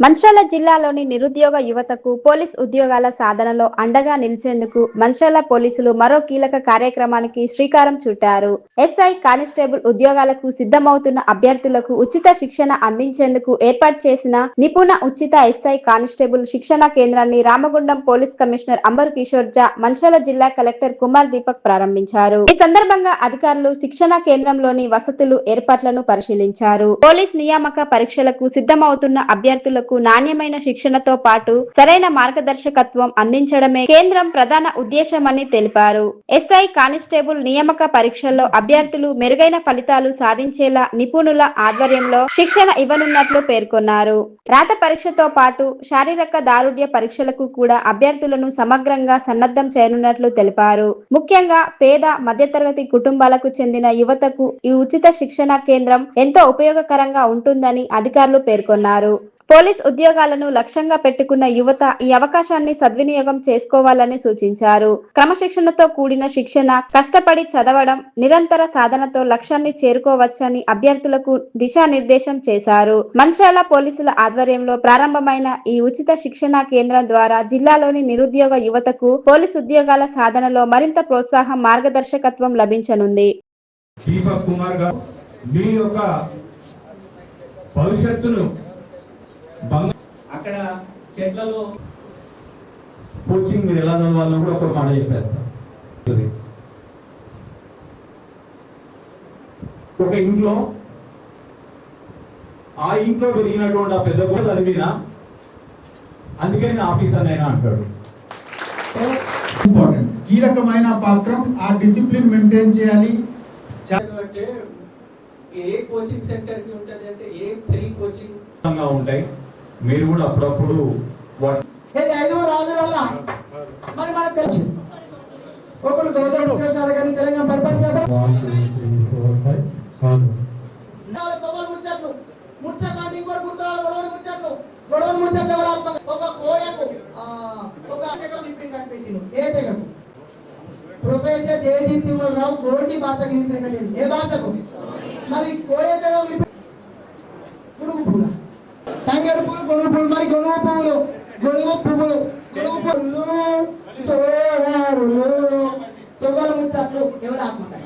మంచిర్యాల జిల్లాలోని నిరుద్యోగ యువతకు పోలీస్ ఉద్యోగాల సాధనలో అండగా నిలిచేందుకు మంచిర్యాల పోలీసులు మరో కీలక కార్యక్రమానికి శ్రీకారం చుట్టారు. ఎస్ఐ, కానిస్టేబుల్ ఉద్యోగాలకు సిద్ధమవుతున్న అభ్యర్థులకు ఉచిత శిక్షణ అందించేందుకు ఏర్పాటు చేసిన నిపుణ ఉచిత ఎస్ఐ, కానిస్టేబుల్ శిక్షణ కేంద్రాన్ని రామగుండం పోలీస్ కమిషనర్ అంబర్ కిషోర్ జా మంచిర్యాల జిల్లా కలెక్టర్ కుమార్ దీపక్ ప్రారంభించారు. ఈ సందర్భంగా అధికారులు శిక్షణ కేంద్రంలోని వసతులు, ఏర్పాట్లను పరిశీలించారు. పోలీస్ నియామక పరీక్షలకు సిద్ధమవుతున్న అభ్యర్థులకు నాణ్యమైన శిక్షణతో పాటు సరైన మార్గదర్శకత్వం అందించడమే కేంద్రం ప్రధాన ఉద్దేశమని తెలిపారు. ఎస్ఐ, కానిస్టేబుల్ నియామక పరీక్షల్లో అభ్యర్థులు మెరుగైన ఫలితాలు సాధించేలా నిపుణుల ఆధ్వర్యంలో శిక్షణ ఇవ్వనున్నట్లు పేర్కొన్నారు. రాత పరీక్షతో పాటు శారీరక దారుఢ్య పరీక్షలకు కూడా అభ్యర్థులను సమగ్రంగా సన్నద్ధం చేయనున్నట్లు తెలిపారు. ముఖ్యంగా పేద, మధ్యతరగతి కుటుంబాలకు చెందిన యువతకు ఈ ఉచిత శిక్షణ కేంద్రం ఎంతో ఉపయోగకరంగా ఉంటుందని అధికారులు పేర్కొన్నారు. పోలీస్ ఉద్యోగాలను లక్ష్యంగా పెట్టుకున్న యువత ఈ అవకాశాన్ని సద్వినియోగం చేసుకోవాలని సూచించారు. క్రమశిక్షణతో కూడిన శిక్షణ, కష్టపడి చదవడం, నిరంతర సాధనతో లక్ష్యాన్ని చేరుకోవచ్చని అభ్యర్థులకు దిశానిర్దేశం చేశారు. మంచిర్యాల పోలీసుల ఆధ్వర్యంలో ప్రారంభమైన ఈ ఉచిత శిక్షణ కేంద్రం ద్వారా జిల్లాలోని నిరుద్యోగ యువతకు పోలీస్ ఉద్యోగాల సాధనలో మరింత ప్రోత్సాహం, మార్గదర్శకత్వం లభించనుంది. దీపక్ కుమార్ గారు మీ యొక్క భవిష్యత్తును అక్కడ చెట్లలో కోచింగ్ మీరు ఎలా చదవాలని కూడా ఒక మాట చెప్పేస్తారు. ఒక ఇంట్లో ఆ ఇంట్లో పెరిగినటువంటి ఆ పెద్ద కూడా చదివినా అందుకే నేను ఆఫీసర్ అయినా అంటాడు. ఇంపార్టెంట్ కీలకమైన పాత్రం ఆ డిసిప్లిన్ మెయింటైన్ చేయాలి. అంటే ఏ కోచింగ్ సెంటర్ కి ఉంటది అంటే ఏ ఫ్రీ కోచింగ్ ఉంటాయి. మీరు కూడా అప్పుడప్పుడు తెలంగాణ ప్రొఫెసర్ జయజీత్ తిమ్మరావు కోటి భాషకు ఏ భాషకు మరి కోయ గురువు పూల తంగేడు పూలు, గొడుగు పూలు, మరి గొడుగు పువ్వులు, గొడుగు పువ్వులు, గొడుగు పువ్వులు, తొవ్వల ముచ్చట్లు ఎవరు ఆత్మతాయి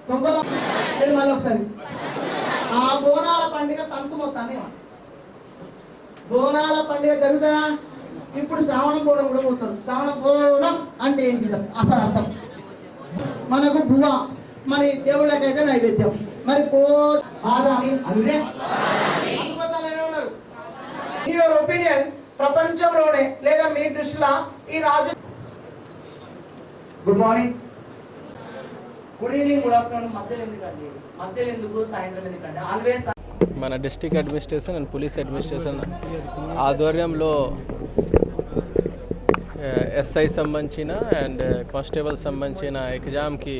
తొవ్వల మళ్ళీ ఒకసారి ఆ బోనాల పండుగ తంతు మొత్తాన్ని బోనాల పండుగ జరుగుతుందా? ఇప్పుడు శ్రావణ బోనం కూడా పోతారు. శ్రావణ బోనం అంటే ఏంటి అసలు అర్థం? మనకు బువ్వ, మరి దేవుళ్ళకైతే నైవేద్యం, మరి యువర్ ఒపీనియన్ ప్రపంచంలోనే లేదా మీ దృష్టిలో ఈ రాజు good morning, good evening, good afternoon మధ్యలో ఎందుకండి? మధ్యలో ఎందుకు? సాయంత్రం ఎందుకండి? ఆల్వేస్ మన district administration and police administration ఆధ్వర్యంలో ఎస్ఐ సంబంధించిన అండ్ కానిస్టేబుల్ సంబంధించిన ఎగ్జామ్కి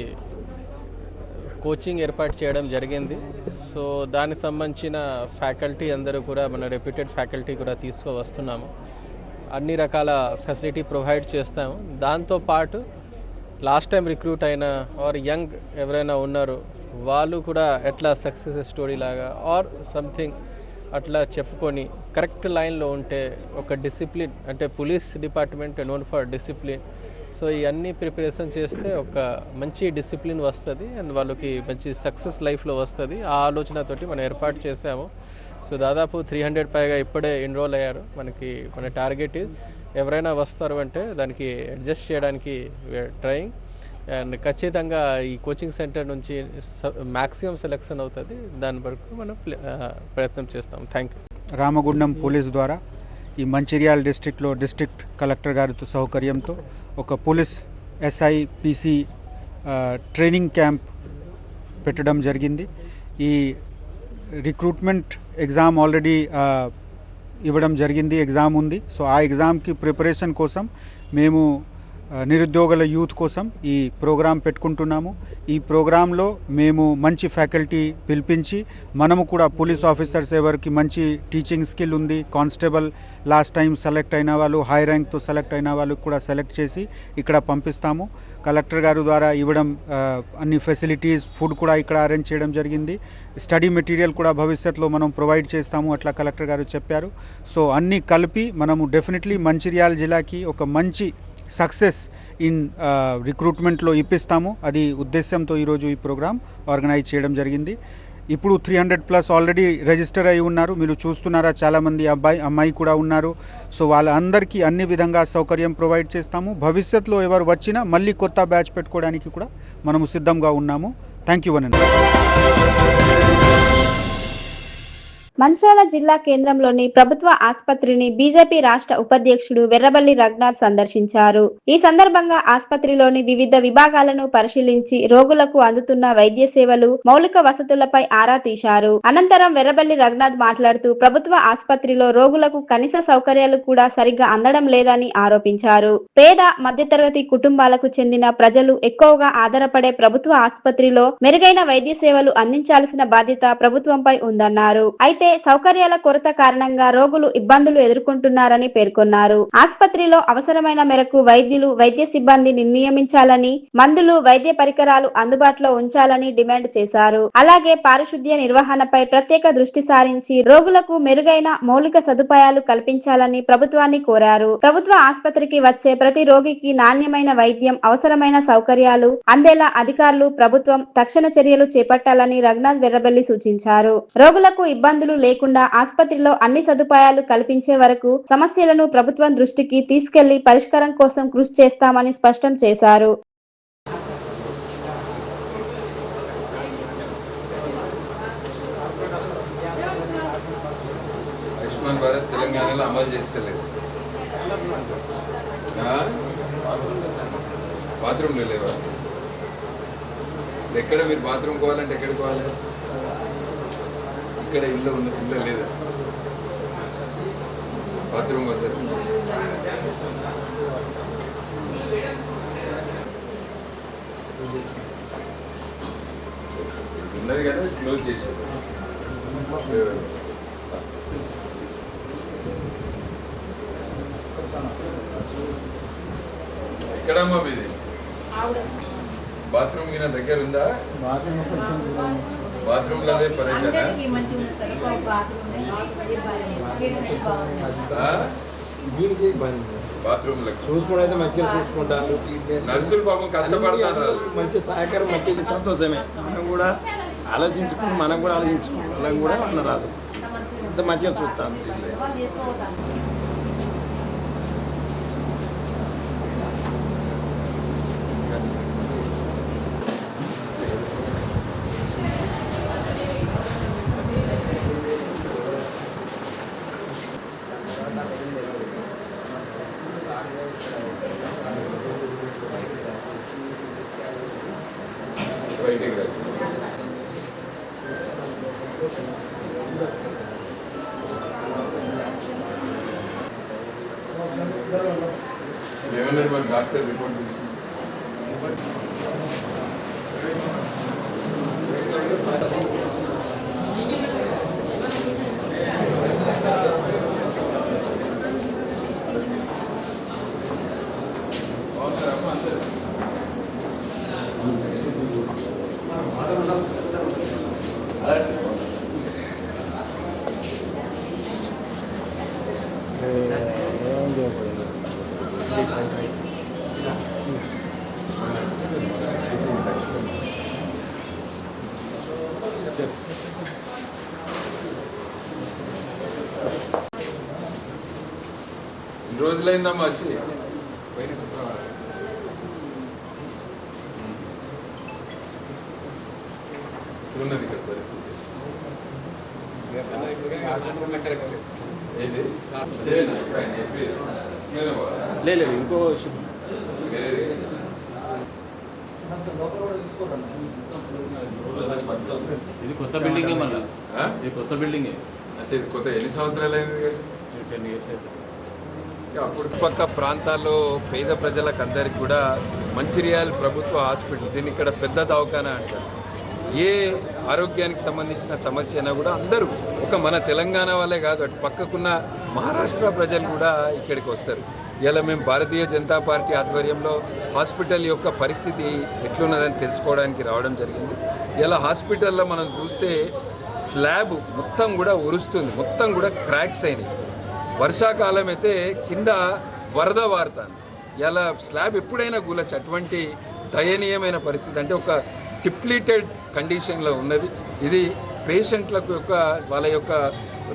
కోచింగ్ ఏర్పాటు చేయడం జరిగింది. సో దానికి సంబంధించిన ఫ్యాకల్టీ అందరూ కూడా మన రెప్యూటెడ్ ఫ్యాకల్టీ కూడా తీసుకువస్తున్నాము. అన్ని రకాల ఫెసిలిటీ ప్రొవైడ్ చేస్తాము. దాంతోపాటు లాస్ట్ టైం రిక్రూట్ అయిన ఆర్ యంగ్ ఎవరైనా ఉన్నారో వాళ్ళు కూడా ఎట్లా సక్సెస్ స్టోరీ లాగా ఆర్ సంథింగ్ అట్లా చెప్పుకొని కరెక్ట్ లైన్లో ఉంటే ఒక డిసిప్లిన్, అంటే police department known for discipline. So ఇవన్నీ ప్రిపరేషన్ చేస్తే ఒక మంచి డిసిప్లిన్ వస్తుంది అండ్ వాళ్ళకి మంచి సక్సెస్ లైఫ్లో వస్తుంది. ఆ ఆలోచనతోటి మనం ఏర్పాటు చేసాము. సో దాదాపు 300 పైగా ఇప్పుడే ఎన్రోల్ అయ్యారు. మన టార్గెట్ ఎవరైనా వస్తారు అంటే దానికి అడ్జస్ట్ చేయడానికి ట్రయింగ్ అండ్ ఖచ్చితంగా ఈ కోచింగ్ సెంటర్ నుంచి మ్యాక్సిమం సెలెక్షన్ అవుతుంది. దాని వరకు మనం ప్రయత్నం చేస్తాం. Thank you. రామగుండం పోలీస్ ద్వారా ఈ మంచిర్యాల డిస్ట్రిక్ట్లో డిస్ట్రిక్ట్ కలెక్టర్ గారితో సౌకర్యంతో ఒక పోలీస్ SIPC ట్రైనింగ్ క్యాంప్ పెట్టడం జరిగింది. ఈ రిక్రూట్మెంట్ ఎగ్జామ్ ఆల్రెడీ ఇవ్వడం జరిగింది, ఎగ్జామ్ ఉంది. సో ఆ ఎగ్జామ్కి ప్రిపరేషన్ కోసం మేము నిరుద్యోగుల యూత్ కోసం ఈ ప్రోగ్రాం పెట్టుకుంటున్నాము. ఈ ప్రోగ్రాంలో మేము మంచి ఫ్యాకల్టీ పిలిపించి మనము కూడా పోలీస్ ఆఫీసర్స్ ఎవరికి మంచి టీచింగ్ స్కిల్ ఉంది, కానిస్టేబుల్ లాస్ట్ టైం సెలెక్ట్ అయిన వాళ్ళు, హై ర్యాంక్తో సెలెక్ట్ అయిన వాళ్ళు కూడా సెలెక్ట్ చేసి ఇక్కడ పంపిస్తాము. కలెక్టర్ గారు ద్వారా ఇవ్వడం, అన్ని ఫెసిలిటీస్, ఫుడ్ కూడా ఇక్కడ అరేంజ్ చేయడం జరిగింది. స్టడీ మెటీరియల్ కూడా భవిష్యత్తులో మనం ప్రొవైడ్ చేస్తాము, అట్లా కలెక్టర్ గారు చెప్పారు. సో అన్నీ కలిపి మనము డెఫినెట్లీ మంచిర్యాల జిల్లాకి ఒక మంచి సక్సెస్ ఇన్ రిక్రూట్మెంట్లో ఇప్పిస్తాము. అది ఉద్దేశంతో ఈరోజు ఈ ప్రోగ్రామ్ ఆర్గనైజ్ చేయడం జరిగింది. ఇప్పుడు 300+ ఆల్రెడీ రిజిస్టర్ అయి ఉన్నారు. మీరు చూస్తున్నారా, చాలామంది అమ్మాయి కూడా ఉన్నారు. సో వాళ్ళందరికీ అన్ని విధంగా సౌకర్యం ప్రొవైడ్ చేస్తాము. భవిష్యత్తులో ఎవరు వచ్చినా మళ్ళీ కొత్త బ్యాచ్ పెట్టుకోవడానికి కూడా మనము సిద్ధంగా ఉన్నాము. థ్యాంక్ యూ అనండి. మంచిర్యాల జిల్లా కేంద్రంలోని ప్రభుత్వ ఆసుపత్రిని బీజేపీ రాష్ట్ర ఉపాధ్యక్షుడు వెర్రబల్లి రఘునాథ్ సందర్శించారు. ఈ సందర్భంగా ఆసుపత్రిలోని వివిధ విభాగాలను పరిశీలించి రోగులకు అందుతున్న వైద్య సేవలు, మౌలిక వసతులపై ఆరా తీశారు. అనంతరం వెర్రబల్లి రఘునాథ్ మాట్లాడుతూ ప్రభుత్వ ఆసుపత్రిలో రోగులకు కనీస సౌకర్యాలు కూడా సరిగ్గా అందడం లేదని ఆరోపించారు. పేద, మధ్యతరగతి కుటుంబాలకు చెందిన ప్రజలు ఎక్కువగా ఆధారపడే ప్రభుత్వ ఆసుపత్రిలో మెరుగైన వైద్య సేవలు అందించాల్సిన బాధ్యత ప్రభుత్వంపై ఉందన్నారు. అయితే సౌకర్యాల కొరత కారణంగా రోగులు ఇబ్బందులు ఎదుర్కొంటున్నారని పేర్కొన్నారు. ఆసుపత్రిలో అవసరమైన మేరకు వైద్యులు, వైద్య సిబ్బందిని నియమించాలని, మందులు, వైద్య పరికరాలు అందుబాటులో ఉంచాలని డిమాండ్ చేశారు. అలాగే పారిశుద్ధ్య నిర్వహణపై ప్రత్యేక దృష్టి సారించి రోగులకు మెరుగైన మౌలిక సదుపాయాలు కల్పించాలని ప్రభుత్వాన్ని కోరారు. ప్రభుత్వ ఆసుపత్రికి వచ్చే ప్రతి రోగికి నాణ్యమైన వైద్యం, అవసరమైన సౌకర్యాలు అందేలా అధికారులు, ప్రభుత్వం తక్షణ చర్యలు చేపట్టాలని రఘునాథ్ వెర్రబెల్లి సూచించారు. రోగులకు ఇబ్బందులు లేకుండా ఆసుపత్రిలో అన్ని సదుపాయాలు కల్పించే వరకు సమస్యలను ప్రభుత్వం దృష్టికి తీసుకెళ్లి పరిష్కారం కోసం కృషి చేస్తామని స్పష్టం చేశారు. ఆయుష్మాన్ భారత్ తెలంగాణలో అమలు చేస్తలేదు. బాత్రూమ్లో లేవా? ఎక్కడ మీరు బాత్రూమ్ పోవాలంటే ఎక్కడికి పోవాలి? ఇక్కడ ఇల్లు లేదా బాత్రూమ్ వసతి? ఉన్నది కదా, క్లోజ్ చేశారు. ఎక్కడమ్మా మీది బాత్రూమ్ కింద దగ్గర ఉందా? బాత్రూమ్ లో అదే పరేషానా? బాత్రూమ్ చూసుకుంటే మంచిగా చూసుకుంటారు. నర్సులు పాపం కష్టపడతారు. మంచి సహకారం మంచి సంతోషమే. మనం కూడా ఆలోచించుకుని వాళ్ళని కూడా అనరాదు. అంత మంచిగా చూస్తాను. బయటికి రాదు. ఏమన్నారు మరి డాక్టర్ రిపోర్ట్ తీసుకుని? రోజులైందమ్మా వచ్చి? ఉన్నది ఇక్కడ పరిస్థితి. ఏది లేదు ఇంకో ఇది కొత్త బిల్డింగ్ మళ్ళీ ఇది కొత్త బిల్డింగ్. ఇది కొత్త ఎన్ని సంవత్సరాలు అయింది? 10 years అయితే. అప్పుడు పక్క ప్రాంతాల్లో పేద ప్రజలకు అందరికి కూడా మంచిర్యాల ప్రభుత్వ హాస్పిటల్, దీన్ని ఇక్కడ పెద్ద దవాఖానా అంటారు. ఏ ఆరోగ్యానికి సంబంధించిన సమస్య అయినా కూడా అందరూ, ఒక మన తెలంగాణ వాళ్ళే కాదు, అటు పక్కకున్న మహారాష్ట్ర ప్రజలు కూడా ఇక్కడికి వస్తారు. ఇలా మేము భారతీయ జనతా పార్టీ ఆధ్వర్యంలో హాస్పిటల్ యొక్క పరిస్థితి ఎట్లున్నదని తెలుసుకోవడానికి రావడం జరిగింది. ఇలా హాస్పిటల్లో మనం చూస్తే స్లాబ్ మొత్తం కూడా ఉరుస్తుంది, మొత్తం కూడా క్రాక్స్ అయినాయి. వర్షాకాలం అయితే కింద వరద వారుతాను. ఇలా స్లాబ్ ఎప్పుడైనా కూలొచ్చు. అటువంటి దయనీయమైన పరిస్థితి, అంటే ఒక డిప్లీటెడ్ కండిషన్లో ఉన్నది. ఇది పేషెంట్లకు వాళ్ళ యొక్క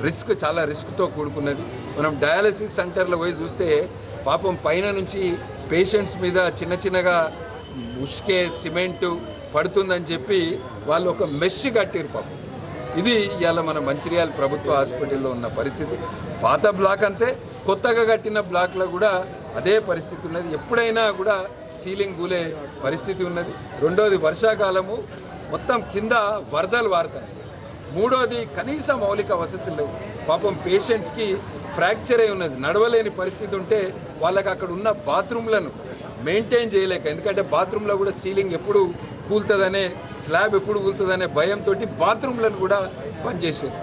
రిస్క్ చాలా రిస్క్తో కూడుకున్నది. మనం డయాలసిస్ సెంటర్లో పోయి చూస్తే పాపం పైన నుంచి పేషెంట్స్ మీద చిన్నగా ఉష్కే సిమెంటు పడుతుందని చెప్పి వాళ్ళు ఒక మెష్ కట్టిరు పాపం. ఇది ఇవాళ మన మంచిర్యాల ప్రభుత్వ హాస్పిటల్లో ఉన్న పరిస్థితి. పాత బ్లాక్ అంతే, కొత్తగా కట్టిన బ్లాక్లో కూడా అదే పరిస్థితి ఉన్నది. ఎప్పుడైనా కూడా సీలింగ్ కూలే పరిస్థితి ఉన్నది. రెండోది వర్షాకాలము, మొత్తం కింద వరదలు వారుతాయి. మూడోది కనీస మౌలిక వసతులు లేవు. పాపం పేషెంట్స్కి ఫ్రాక్చర్ అయి ఉన్నది, నడవలేని పరిస్థితి ఉంటే వాళ్ళకి అక్కడ ఉన్న బాత్రూమ్లను మెయింటైన్ చేయలేక, ఎందుకంటే బాత్రూంలో కూడా సీలింగ్ ఎప్పుడు కూలుతుందనే, స్లాబ్ ఎప్పుడు కూలుతుందనే భయంతో బాత్రూమ్లను కూడా బంద్ చేశారు.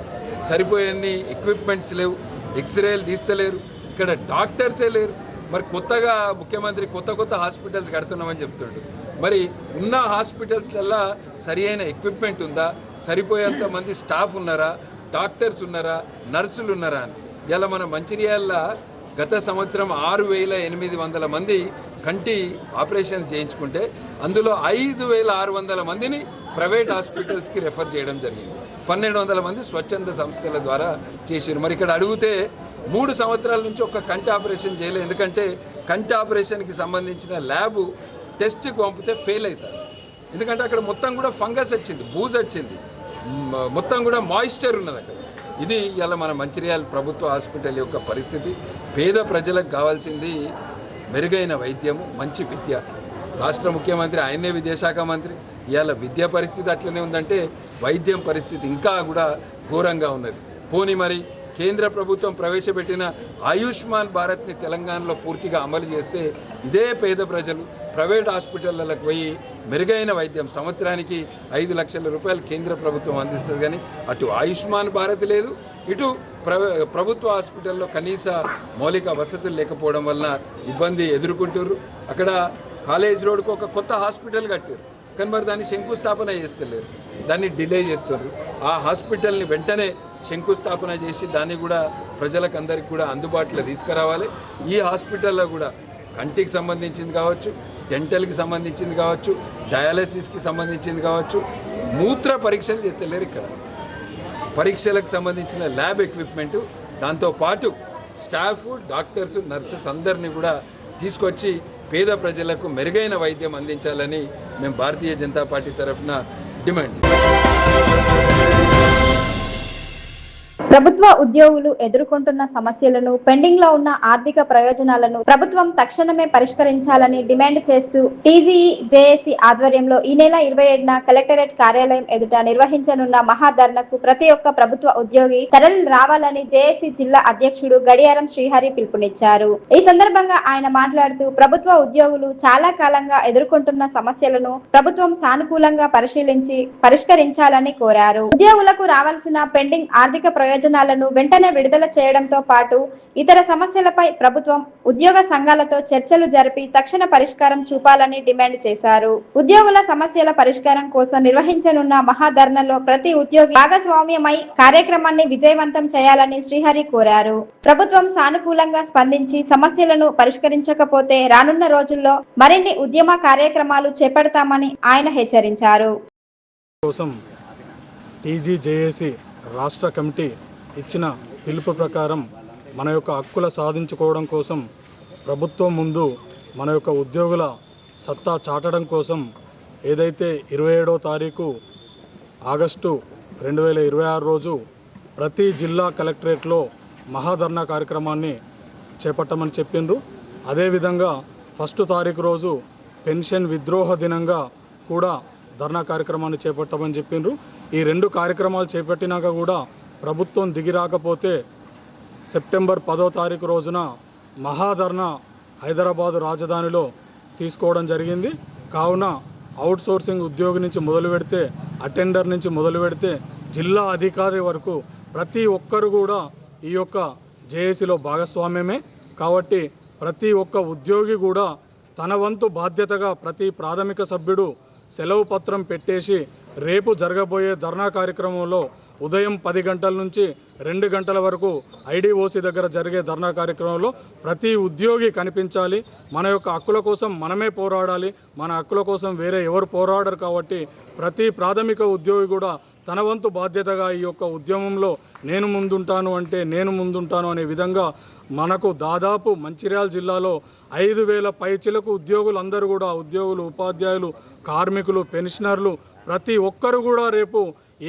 సరిపోయే ఎక్విప్మెంట్స్ లేవు, ఎక్స్రేలు తీస్తలేరు, ఇక్కడ డాక్టర్సే లేరు. మరి కొత్తగా ముఖ్యమంత్రి కొత్త హాస్పిటల్స్ కడుతున్నామని చెప్తుండ్రు. మరి ఉన్న హాస్పిటల్స్లల్లో సరి అయిన ఎక్విప్మెంట్ ఉందా, సరిపోయేంత మంది స్టాఫ్ ఉన్నారా, డాక్టర్స్ ఉన్నారా, నర్సులు ఉన్నారా అని. ఇలా మన మంచిర్యాలలో గత సంవత్సరం 6,800 మంది కంటి ఆపరేషన్స్ చేయించుకుంటే అందులో 5,600 మందిని ప్రైవేట్ హాస్పిటల్స్కి రెఫర్ చేయడం జరిగింది. 1,200 మంది స్వచ్ఛంద సంస్థల ద్వారా చేశారు. మరి ఇక్కడ అడిగితే 3 సంవత్సరాల నుంచి ఒక కంటి ఆపరేషన్ చేయలేదు. ఎందుకంటే కంటి ఆపరేషన్కి సంబంధించిన ల్యాబ్ టెస్ట్కి పంపితే ఫెయిల్ అవుతారు. ఎందుకంటే అక్కడ మొత్తం కూడా ఫంగస్ వచ్చింది, బూజు వచ్చింది, మొత్తం కూడా మాయిశ్చర్ ఉన్నది అక్కడ. ఇది ఇలా మన మంచిర్యాల ప్రభుత్వ హాస్పిటల్ యొక్క పరిస్థితి. పేద ప్రజలకు కావాల్సింది మెరుగైన వైద్యము, మంచి విద్య. రాష్ట్ర ముఖ్యమంత్రి ఆయనే విద్యాశాఖ మంత్రి. ఇవాళ విద్య పరిస్థితి అట్లనే ఉందంటే వైద్యం పరిస్థితి ఇంకా కూడా ఘోరంగా ఉన్నది. పోనీ మరి కేంద్ర ప్రభుత్వం ప్రవేశపెట్టిన ఆయుష్మాన్ భారత్ని తెలంగాణలో పూర్తిగా అమలు చేస్తే ఇదే పేద ప్రజలు ప్రైవేట్ హాస్పిటళ్ళకు పోయి మెరుగైన వైద్యం, సంవత్సరానికి 5 లక్షల రూపాయలు కేంద్ర ప్రభుత్వం అందిస్తుంది. కానీ అటు ఆయుష్మాన్ భారత్ లేదు, ఇటు ప్రభుత్వ హాస్పిటల్లో కనీస మౌలిక వసతులు లేకపోవడం వలన ఇబ్బంది ఎదుర్కొంటారు. అక్కడ కాలేజ్ రోడ్కు ఒక కొత్త హాస్పిటల్ కట్టారు, కానీ మరి దాన్ని శంకుస్థాపన చేస్తలేరు, దాన్ని డిలే చేస్తారు. ఆ హాస్పిటల్ని వెంటనే శంకుస్థాపన చేసి దాన్ని కూడా ప్రజలకు అందరికీ కూడా అందుబాటులో తీసుకురావాలి. ఈ హాస్పిటల్లో కూడా కంటికి సంబంధించింది కావచ్చు, డెంటల్కి సంబంధించింది కావచ్చు, డయాలసిస్కి సంబంధించింది కావచ్చు, మూత్ర పరీక్షలు చేస్తలేరు. ఇక్కడ పరీక్షలకు సంబంధించిన ల్యాబ్ ఎక్విప్మెంటు, దాంతోపాటు స్టాఫ్, డాక్టర్స్, నర్సెస్ అందరినీ కూడా తీసుకొచ్చి పేద ప్రజలకు మెరుగైన వైద్యం అందించాలని మేము భారతీయ జనతా పార్టీ తరఫున డిమాండ్. ప్రభుత్వ ఉద్యోగులు ఎదుర్కొంటున్న సమస్యలను, పెండింగ్ లో ఉన్న ఆర్థిక ప్రయోజనాలను ప్రభుత్వం తక్షణమే పరిష్కరించాలని డిమాండ్ చేస్తూ టీజీఈ జేఏసీ ఆధ్వర్యంలో ఈ నెల 27న కలెక్టరేట్ కార్యాలయం ఎదుట నిర్వహించనున్న మహాధర్నాకు ప్రతి ఒక్క ప్రభుత్వ ఉద్యోగి తరలి రావాలని జేఏసీ జిల్లా అధ్యక్షుడు గడియారం శ్రీహరి పిలుపునిచ్చారు. ఈ సందర్భంగా ఆయన మాట్లాడుతూ ప్రభుత్వ ఉద్యోగులు చాలా కాలంగా ఎదుర్కొంటున్న సమస్యలను ప్రభుత్వం సానుకూలంగా పరిశీలించి పరిష్కరించాలని కోరారు. ఉద్యోగులకు రావాల్సిన పెండింగ్ ఆర్థిక ప్రయోజనాలను వెంటనే విడుదల చేయడంతో పాటు ఇతర సమస్యలపై ప్రభుత్వం ఉద్యోగ సంఘాలతో చర్చలు జరిపి తక్షణ పరిష్కారం చూపాలని డిమాండ్ చేశారు. ఉద్యోగుల సమస్యల పరిష్కారం కోసం నిర్వహించనున్న మహాధర్నాలో ప్రతి ఉద్యోగి భాగస్వామ్యమై కార్యక్రమాన్ని విజయవంతం చేయాలని శ్రీహరి కోరారు. ప్రభుత్వం సానుకూలంగా స్పందించి సమస్యలను పరిష్కరించకపోతే రానున్న రోజుల్లో మరిన్ని ఉద్యమ కార్యక్రమాలు చేపడతామని ఆయన హెచ్చరించారు. టీజీజేఏసీ రాష్ట్ర కమిటీ ఇచ్చిన పిలుపు ప్రకారం మన యొక్క హక్కుల సాధించుకోవడం కోసం, ప్రభుత్వం ముందు మన యొక్క ఉద్యోగుల సత్తా చాటడం కోసం ఏదైతే 27వ తారీఖు ఆగస్టు 2026 రోజు ప్రతి జిల్లా కలెక్టరేట్లో మహాధర్నా కార్యక్రమాన్ని చేపట్టమని చెప్పిండ్రు. అదేవిధంగా 1వ తారీఖు రోజు పెన్షన్ విద్రోహ దినంగా కూడా ధర్నా కార్యక్రమాన్ని చేపట్టమని చెప్పిండ్రు. ఈ 2 కార్యక్రమాలు చేపట్టినాక కూడా ప్రభుత్వం దిగి రాకపోతే సెప్టెంబర్ 10వ తారీఖు రోజున మహాధర్నా హైదరాబాదు రాజధానిలో తీసుకోవడం జరిగింది. కావున అవుట్ సోర్సింగ్ ఉద్యోగి నుంచి మొదలు పెడితే, అటెండర్ నుంచి మొదలు పెడితే జిల్లా అధికారి వరకు ప్రతి ఒక్కరు కూడా ఈ యొక్క జేఏసీలో భాగస్వామ్యమే. కాబట్టి ప్రతి ఒక్క ఉద్యోగి కూడా తన వంతు బాధ్యతగా ప్రతి ప్రాథమిక సభ్యుడు సెలవు పత్రం పెట్టేసి రేపు జరగబోయే ధర్నా కార్యక్రమంలో ఉదయం 10 గంటల నుంచి 2 గంటల వరకు ఐడిఓసి దగ్గర జరిగే ధర్నా కార్యక్రమంలో ప్రతి ఉద్యోగి కనిపించాలి. మన యొక్క హక్కుల కోసం మనమే పోరాడాలి. మన హక్కుల కోసం వేరే ఎవరు పోరాడరు. కాబట్టి ప్రతి ప్రాథమిక ఉద్యోగి కూడా తన వంతు బాధ్యతగా ఈ యొక్క ఉద్యమంలో నేను ముందుంటాను అంటే నేను ముందుంటాను అనే విధంగా మనకు దాదాపు మంచిర్యాల జిల్లాలో 5,000 పైచిలకు ఉద్యోగులు అందరూ కూడా ఉద్యోగులు, ఉపాధ్యాయులు, కార్మికులు, పెన్షనర్లు ప్రతి ఒక్కరు కూడా రేపు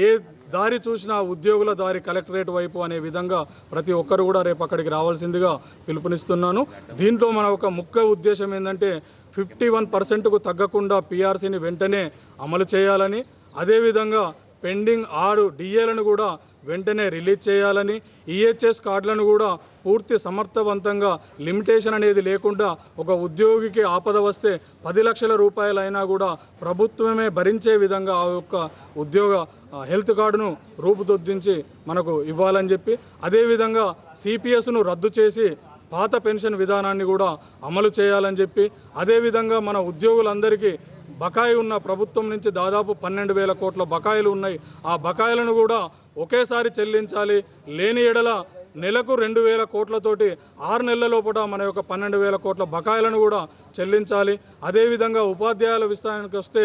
ఏ దారి చూసినా ఉద్యోగుల దారి కలెక్టరేట్ వైపు అనే విధంగా ప్రతి ఒక్కరు కూడా రేపు అక్కడికి రావాల్సిందిగా పిలుపునిస్తున్నాను. దీంట్లో మన ఒక ముఖ్య ఉద్దేశం ఏంటంటే 51%కు తగ్గకుండా పీఆర్సీని వెంటనే అమలు చేయాలని, అదేవిధంగా పెండింగ్ 6 డిఏలను కూడా వెంటనే రిలీజ్ చేయాలని, ఈహెచ్ఎస్ కార్డులను కూడా పూర్తి సమర్థవంతంగా లిమిటేషన్ అనేది లేకుండా ఒక ఉద్యోగికి ఆపద వస్తే 10 లక్షల రూపాయలైనా కూడా ప్రభుత్వమే భరించే విధంగా ఆ యొక్క ఉద్యోగ హెల్త్ కార్డును రూపుదిద్దించి మనకు ఇవ్వాలని చెప్పి, అదేవిధంగా సిపిఎస్ను రద్దు చేసి పాత పెన్షన్ విధానాన్ని కూడా అమలు చేయాలని చెప్పి, అదేవిధంగా మన ఉద్యోగులందరికీ బకాయి ఉన్న ప్రభుత్వం నుంచి దాదాపు 12,000 కోట్ల బకాయిలు ఉన్నాయి. ఆ బకాయిలను కూడా ఒకేసారి చెల్లించాలి. లేని ఎడల నెలకు 2,000 కోట్లతోటి 6 నెలల లోపల మన యొక్క 12,000 కోట్ల బకాయిలను కూడా చెల్లించాలి. అదేవిధంగా ఉపాధ్యాయుల విస్తరణకు వస్తే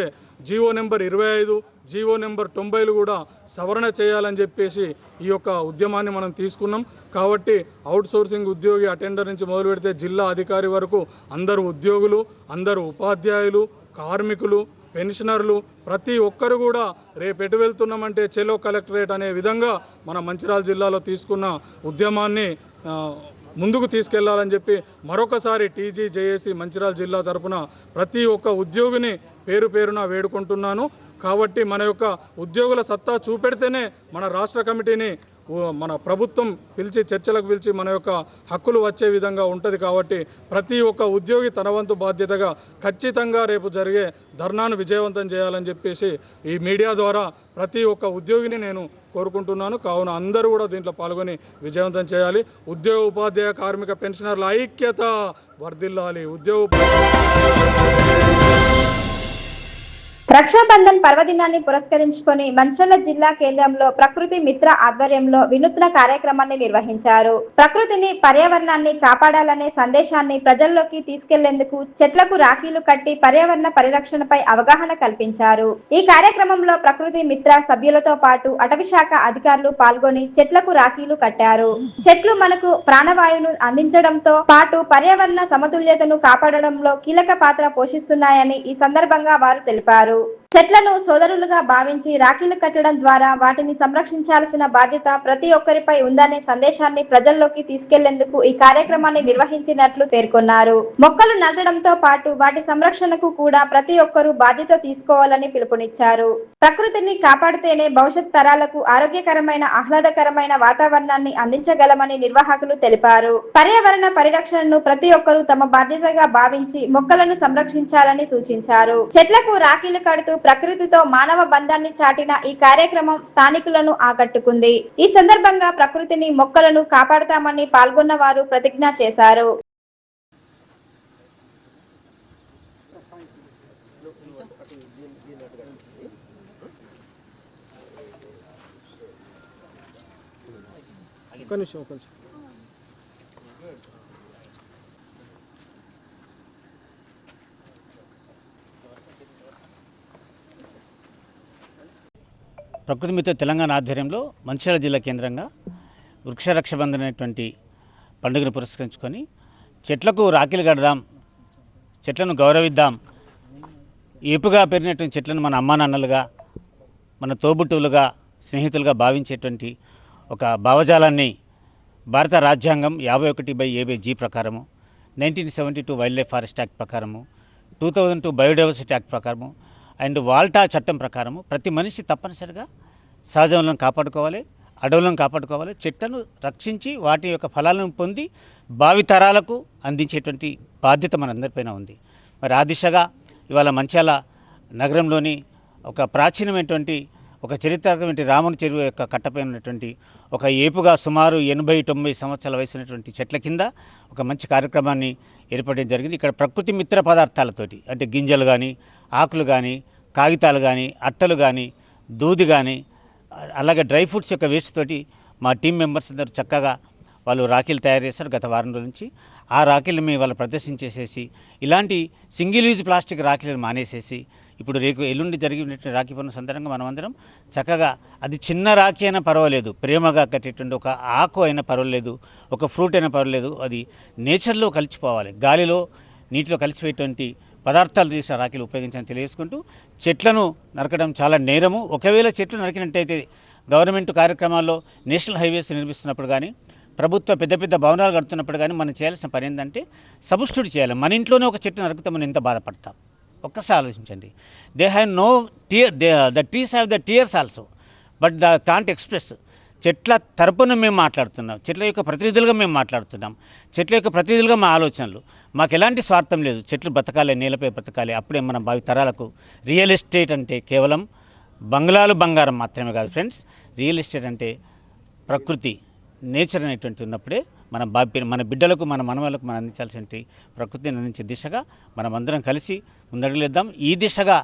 జీవో నెంబర్ 25, జీవో నెంబర్ 90లు కూడా సవరణ చేయాలని చెప్పేసి ఈ యొక్క ఉద్యమాన్ని మనం తీసుకున్నాం. కాబట్టి అవుట్సోర్సింగ్ ఉద్యోగి అటెండర్ నుంచి మొదలు పెడితే జిల్లా అధికారి వరకు అందరూ ఉద్యోగులు, అందరూ ఉపాధ్యాయులు, కార్మికులు, పెన్షనర్లు ప్రతి ఒక్కరు కూడా రేపు ఎటు వెళ్తున్నామంటే చెలో కలెక్టరేట్ అనే విధంగా మన మంచిర్యాల జిల్లాలో తీసుకున్న ఉద్యమాన్ని ముందుకు తీసుకెళ్లాలని చెప్పి మరొకసారి టీజీ జేఏసీ మంచిర్యాల జిల్లా తరపున ప్రతి ఒక్క ఉద్యోగిని పేరు పేరున వేడుకుంటున్నాను. కాబట్టి మన యొక్క ఉద్యోగుల సత్తా చూపెడితేనే మన రాష్ట్ర కమిటీని మన ప్రభుత్వం పిలిచి చర్చలకు పిలిచి మన యొక్క హక్కులు వచ్చే విధంగా ఉంటుంది. కాబట్టి ప్రతి ఒక్క ఉద్యోగి తన వంతు బాధ్యతగా ఖచ్చితంగా రేపు జరిగే ధర్నాను విజయవంతం చేయాలని చెప్పేసి ఈ మీడియా ద్వారా ప్రతి ఒక్క ఉద్యోగిని నేను కోరుకుంటున్నాను. కావున అందరూ కూడా దీంట్లో పాల్గొని విజయవంతం చేయాలి. ఉద్యోగ, ఉపాధ్యాయ, కార్మిక, పెన్షనర్ల ఐక్యత వర్ధిల్లాలి. రక్షాబంధన్ పర్వదినాన్ని పురస్కరించుకొని మంచిర్యాల జిల్లా కేంద్రంలో ప్రకృతి మిత్ర ఆధ్వర్యంలో వినూత్న కార్యక్రమాన్ని నిర్వహించారు. ప్రకృతిని, పర్యావరణాన్ని కాపాడాలనే సందేశాన్ని ప్రజల్లోకి తీసుకెళ్లేందుకు చెట్లకు రాఖీలు కట్టి పర్యావరణ పరిరక్షణపై అవగాహన కల్పించారు. ఈ కార్యక్రమంలో ప్రకృతి మిత్ర సభ్యులతో పాటు అటవీ శాఖ అధికారులు పాల్గొని చెట్లకు రాఖీలు కట్టారు. చెట్లు మనకు ప్రాణవాయువును అందించడంతో పాటు పర్యావరణ సమతుల్యతను కాపాడడంలో కీలక పాత్ర పోషిస్తున్నాయని ఈ సందర్భంగా వారు తెలిపారు. చెట్లను సోదరులుగా భావించి రాఖీలు కట్టడం ద్వారా వాటిని సంరక్షించాల్సిన బాధ్యత ప్రతి ఒక్కరిపై ఉందనే సందేశాన్ని ప్రజల్లోకి తీసుకెళ్లేందుకు ఈ కార్యక్రమాన్ని నిర్వహించినట్లు పేర్కొన్నారు. మొక్కలు నాటడంతో పాటు వాటి సంరక్షణకు కూడా ప్రతి ఒక్కరూ బాధ్యత తీసుకోవాలని పిలుపునిచ్చారు. ప్రకృతిని కాపాడితేనే భవిష్యత్ తరాలకు ఆరోగ్యకరమైన, ఆహ్లాదకరమైన వాతావరణాన్ని అందించగలమని నిర్వాహకులు తెలిపారు. పర్యావరణ పరిరక్షణను ప్రతి ఒక్కరూ తమ బాధ్యతగా భావించి మొక్కలను సంరక్షించాలని సూచించారు. చెట్లకు రాఖీలు కడుతూ ప్రకృతితో మానవ బంధాన్ని చాటిన ఈ కార్యక్రమం స్థానికులను ఆకట్టుకుంది. ఈ సందర్భంగా ప్రకృతిని, మొక్కలను కాపాడుతామని పాల్గొన్న వారు ప్రతిజ్ఞ చేశారు. ప్రకృతి మిత్ర తెలంగాణ ఆధ్వర్యంలో మంచిర్యాల జిల్లా కేంద్రంగా వృక్షరక్షబంధన్ అనేటువంటి పండుగను పురస్కరించుకొని చెట్లకు రాఖీలు కడదాం, చెట్లను గౌరవిద్దాం, ఏపుగా పెరిగినటువంటి చెట్లను మన అమ్మా నాన్నలుగా, మన తోబుట్టువులుగా, స్నేహితులుగా భావించేటువంటి ఒక భావజాలాన్ని భారత రాజ్యాంగం 51/A/G ప్రకారము, 1972 వైల్డ్ లైఫ్ ఫారెస్ట్ యాక్ట్ ప్రకారము, 2002 బయోడైవర్సిటీ యాక్ట్ ప్రకారము అండ్ వాల్టా చట్టం ప్రకారము ప్రతి మనిషి తప్పనిసరిగా సహజవనాలను కాపాడుకోవాలి, అడవులను కాపాడుకోవాలి, చెట్లను రక్షించి వాటి యొక్క ఫలాలను పొంది భావితరాలకు అందించేటువంటి బాధ్యత మనందరిపైన ఉంది. మరి ఆ దిశగా ఇవాళ మంచిర్యాల నగరంలోని ఒక ప్రాచీనమైనటువంటి ఒక చరిత్రాత్మకమైన రాముని చెరువు యొక్క కట్టపై ఉన్నటువంటి ఒక ఏపుగా సుమారు 80-90 సంవత్సరాల వయసున్నటువంటి చెట్ల కింద ఒక మంచి కార్యక్రమాన్ని ఏర్పడడం జరిగింది. ఇక్కడ ప్రకృతి మిత్ర పదార్థాలతోటి అంటే గింజలు కానీ, ఆకులు కానీ, కాగితాలు కానీ, అట్టలు కానీ, దూది కానీ, అలాగే డ్రై ఫ్రూట్స్ యొక్క వేస్ట్ తోటి మా టీం మెంబర్స్ అందరూ చక్కగా వాళ్ళు రాఖీలు తయారు చేస్తారు గత వారం రోజుల నుంచి. ఆ రాఖీలు మేము వాళ్ళు ప్రదర్శించేసేసి ఇలాంటి సింగిల్ యూజ్ ప్లాస్టిక్ రాఖీలను మానేసేసి ఇప్పుడు ఎల్లుండి జరిగినటువంటి రాఖీ పౌర్ణమి సందర్భంగా మనమందరం చక్కగా అది చిన్న రాఖీ అయినా పర్వాలేదు, ప్రేమగా కట్టేటువంటి ఒక ఆకు అయినా పర్వాలేదు, ఒక ఫ్రూట్ అయినా పర్వాలేదు, అది నేచర్లో కలిసిపోవాలి, గాలిలో నీటిలో కలిసిపోయేటువంటి పదార్థాలు తీసిన రాఖీలు ఉపయోగించాలని తెలియజేసుకుంటూ చెట్లను నరకడం చాలా నేరము. ఒకవేళ చెట్లు నరికినట్టయితే గవర్నమెంట్ కార్యక్రమాల్లో నేషనల్ హైవేస్ నిర్మిస్తున్నప్పుడు కానీ ప్రభుత్వ పెద్ద పెద్ద భవనాలు కడుతున్నప్పుడు కానీ మనం చేయాల్సిన పని ఏంటంటే సబ్స్టిట్యూట్ చేయాలి. మన ఇంట్లోనే ఒక చెట్టు నరికితే మనం ఎంత బాధపడతాం ఒక్కసారి ఆలోచించండి. They have no tear, the trees have the tears also but they can't express. చెట్ల తరపున మేము మాట్లాడుతున్నాం, చెట్ల యొక్క ప్రతినిధులుగా మేము మాట్లాడుతున్నాం, చెట్ల యొక్క ప్రతినిధులుగా మా ఆలోచనలు. మాకు ఎలాంటి స్వార్థం లేదు, చెట్లు బ్రతకాలి, నేలపై బ్రతకాలి. అప్పుడే మన భావి తరాలకు రియల్ ఎస్టేట్ అంటే కేవలం బంగ్లాలు బంగారం మాత్రమే కాదు ఫ్రెండ్స్. రియల్ ఎస్టేట్ అంటే ప్రకృతి, నేచర్ అనేటువంటి ఉన్నప్పుడే మన బిడ్డలకు, మన మనవలకు మనం అందించాల్సిన ప్రకృతిని అందించే దిశగా మనం అందరం కలిసి ముందడుగులేద్దాం. ఈ దిశగా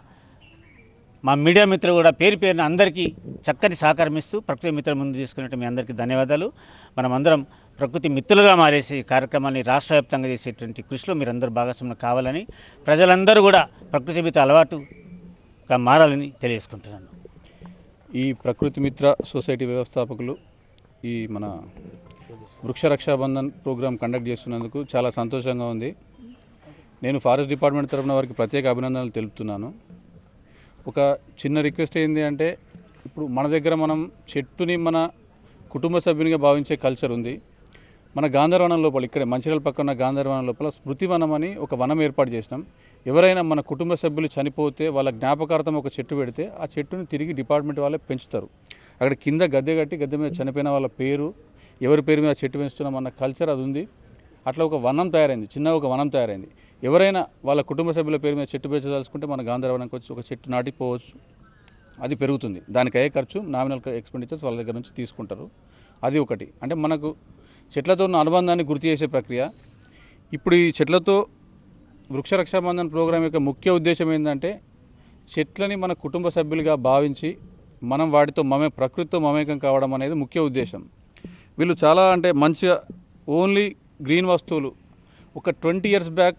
మా మీడియా మిత్రులు కూడా పేరు పేరున అందరికీ చక్కని సహకారం ఇస్తూ ప్రకృతి మిత్రులు ముందు తీసుకున్నట్టు మీ అందరికీ ధన్యవాదాలు. మనమందరం ప్రకృతి మిత్రులుగా మారేసే ఈ కార్యక్రమాన్ని రాష్ట్ర వ్యాప్తంగా చేసేటువంటి కృషిలో మీరందరూ భాగస్వామ్యం కావాలని, ప్రజలందరూ కూడా ప్రకృతి మిత్ర అలవాటుగా మారాలని తెలియజేసుకుంటున్నాను. ఈ ప్రకృతి మిత్ర సొసైటీ వ్యవస్థాపకులు ఈ మన వృక్ష రక్షాబంధన్ ప్రోగ్రాం కండక్ట్ చేస్తున్నందుకు చాలా సంతోషంగా ఉంది. నేను ఫారెస్ట్ డిపార్ట్మెంట్ తరఫున వారికి ప్రత్యేక అభినందనలు తెలుపుతున్నాను. ఒక చిన్న రిక్వెస్ట్ ఏంటి అంటే, ఇప్పుడు మన దగ్గర మనం చెట్టుని మన కుటుంబ సభ్యునిగా భావించే కల్చర్ ఉంది. మన గాంధర్వనం లోపల, ఇక్కడే మంచిర్యాల పక్కన గాంధర్వనం లోపల స్మృతివనం అని ఒక వనం ఏర్పాటు చేసినాం. ఎవరైనా మన కుటుంబ సభ్యులు చనిపోతే వాళ్ళ జ్ఞాపకార్థం ఒక చెట్టు పెడితే ఆ చెట్టుని తిరిగి డిపార్ట్మెంట్ వాళ్ళే పెంచుతారు. అక్కడ కింద గద్దె కట్టి గద్దె మీద చనిపోయిన వాళ్ళ పేరు, ఎవరి పేరు మీద చెట్టు పెంచుతున్నాం అన్న కల్చర్ అది ఉంది. అట్లా ఒక వనం తయారైంది, చిన్న ఒక వనం తయారైంది. ఎవరైనా వాళ్ళ కుటుంబ సభ్యుల పేరు మీద చెట్టు పెంచదలుచుకుంటే మన గాంధర్వనానికి వచ్చి ఒక చెట్టు నాటిపోవచ్చు. అది పెరుగుతుంది. దానికి అయ్యే ఖర్చు, నామినల్ ఎక్స్పెండిచర్స్ వాళ్ళ దగ్గర నుంచి తీసుకుంటారు. అది ఒకటి. అంటే మనకు చెట్లతో ఉన్న అనుబంధాన్ని గుర్తు చేసే ప్రక్రియ. ఇప్పుడు ఈ చెట్లతో వృక్ష రక్షాబంధన్ ప్రోగ్రాం యొక్క ముఖ్య ఉద్దేశం ఏంటంటే, చెట్లని మన కుటుంబ సభ్యులుగా భావించి మనం వాటితో ప్రకృతితో మమేకం కావడం అనేది ముఖ్య ఉద్దేశం. వీళ్ళు చాలా అంటే మంచిగా ఓన్లీ గ్రీన్ వస్తువులు. ఒక 20 years బ్యాక్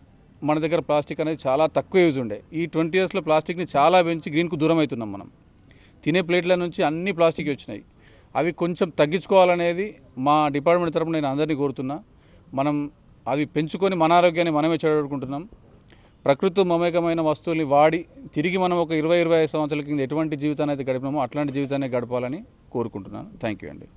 మన దగ్గర ప్లాస్టిక్ అనేది చాలా తక్కువ యూజ్ ఉండే. ఈ 20 yearsలో ప్లాస్టిక్ని చాలా పెంచి గ్రీన్కు దూరం అవుతున్నాం. మనం తినే ప్లేట్ల నుంచి అన్ని ప్లాస్టిక్ వచ్చినాయి. అవి కొంచెం తగ్గించుకోవాలనేది మా డిపార్ట్మెంట్ తరపున నేను అందరినీ కోరుతున్నా. మనం అవి పెంచుకొని మన ఆరోగ్యాన్ని మనమే చెడగొట్టుకుంటున్నాం. ప్రకృతితో మమేకమైన వస్తువుల్ని వాడి తిరిగి మనం ఒక 20-25 సంవత్సరాల కింద ఎటువంటి జీవితాన్ని అయితే గడిపినామో అట్లాంటి జీవితాన్ని గడపాలని కోరుకుంటున్నాను. థ్యాంక్ యూ అండి.